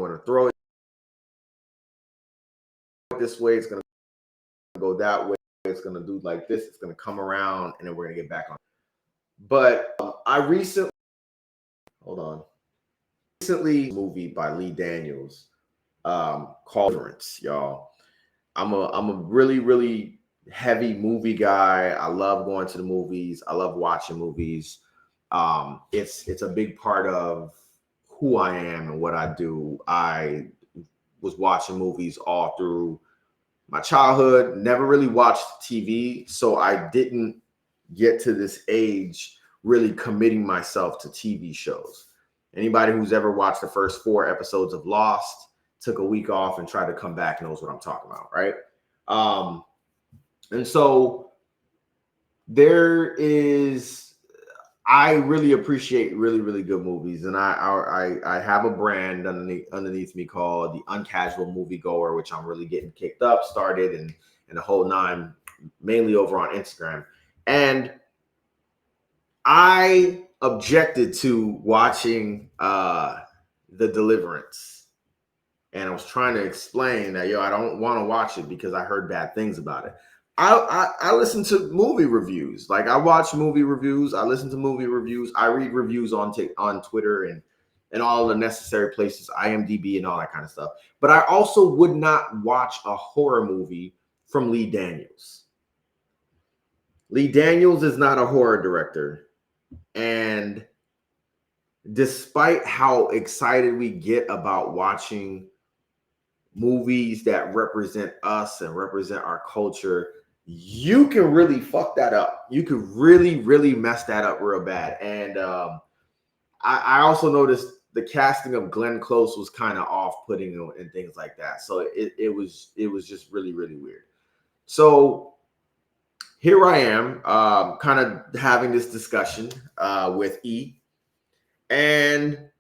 want to throw it this way. It's going to go that way. It's going to do like this. It's going to come around, and then we're going to get back on. But I recently, movie by Lee Daniels called Deliverance, y'all. I'm a really, really heavy movie guy. I love going to the movies. I love watching movies. It's a big part of who I am and what I do. I was watching movies all through my childhood, never really watched TV, so I didn't get to this age really committing myself to TV shows. Anybody who's ever watched the first 4 episodes of Lost, took a week off and tried to come back knows what I'm talking about, right? And so I really appreciate really, really good movies. And I have a brand underneath me called the Uncasual Moviegoer, which I'm really getting kicked up, started, and the whole 9, mainly over on Instagram. And I objected to watching The Deliverance. And I was trying to explain that, I don't want to watch it because I heard bad things about it. I listen to movie reviews. Like, I watch movie reviews. I listen to movie reviews. I read reviews on Twitter and all the necessary places, IMDb and all that kind of stuff. But I also would not watch a horror movie from Lee Daniels. Lee Daniels is not a horror director. And despite how excited we get about watching movies that represent us and represent our culture, you can really fuck that up. You could really, really mess that up real bad. And I also noticed the casting of Glenn Close was kind of off-putting and things like that. So it was just really, really weird. So here I am, kind of having this discussion with E, and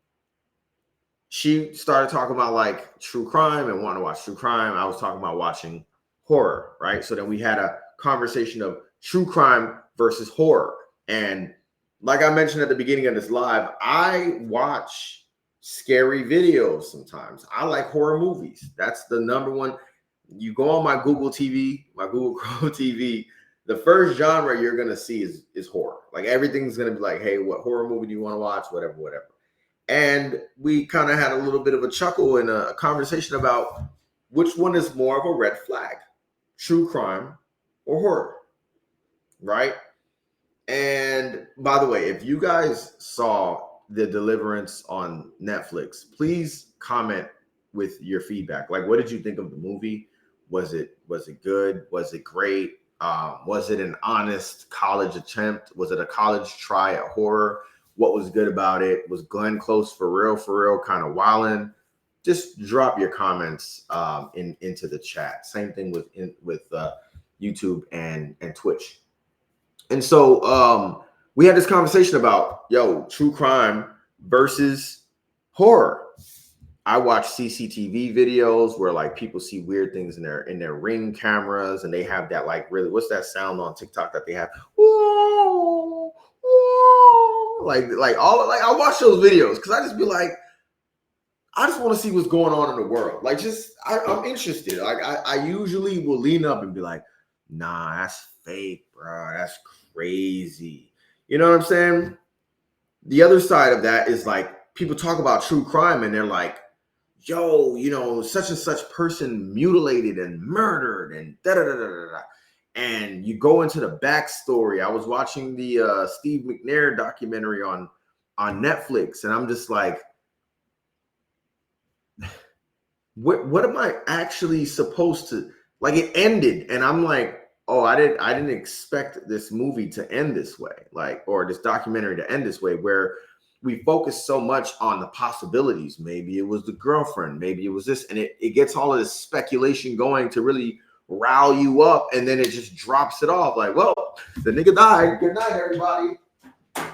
she started talking about like true crime and wanting to watch true crime. I was talking about watching horror, right? So then we had a conversation of true crime versus horror. And like I mentioned at the beginning of this live, I watch scary videos sometimes. I like horror movies. That's the number one. You go on my Google TV, my Google Chrome TV, the first genre you're going to see is horror. Like, everything's going to be like, hey, what horror movie do you want to watch? Whatever. And we kind of had a little bit of a chuckle and a conversation about which one is more of a red flag, true crime or horror, right? And by the way, if you guys saw The Deliverance on Netflix, please comment with your feedback. Like, what did you think of the movie? Was it good? Was it great? Was it an honest college attempt? Was it a college try at horror? What was good about it? Was Glenn Close for real, kind of wildin'? Just drop your comments into the chat. Same thing with YouTube and Twitch. And so we had this conversation about, true crime versus horror. I watch CCTV videos where like people see weird things in their Ring cameras, and they have that like, really, what's that sound on TikTok that they have? Whoa, whoa. Like I watch those videos because I just be like, I just want to see what's going on in the world. Like, I'm interested. Like, I usually will lean up and be like, nah, that's fake, bro. That's crazy. You know what I'm saying? The other side of that is like, people talk about true crime and they're like, such and such person mutilated and murdered and da-da-da-da-da-da. And you go into the backstory. I was watching the Steve McNair documentary on Netflix, and I'm just like, what am I actually supposed to, like, it ended and I'm like, oh, I didn't expect this movie to end this way, like, or this documentary to end this way, where we focus so much on the possibilities. Maybe it was the girlfriend, maybe it was this, and it gets all of this speculation going to really rile you up, and then it just drops it off like, well, the nigga died, good night everybody.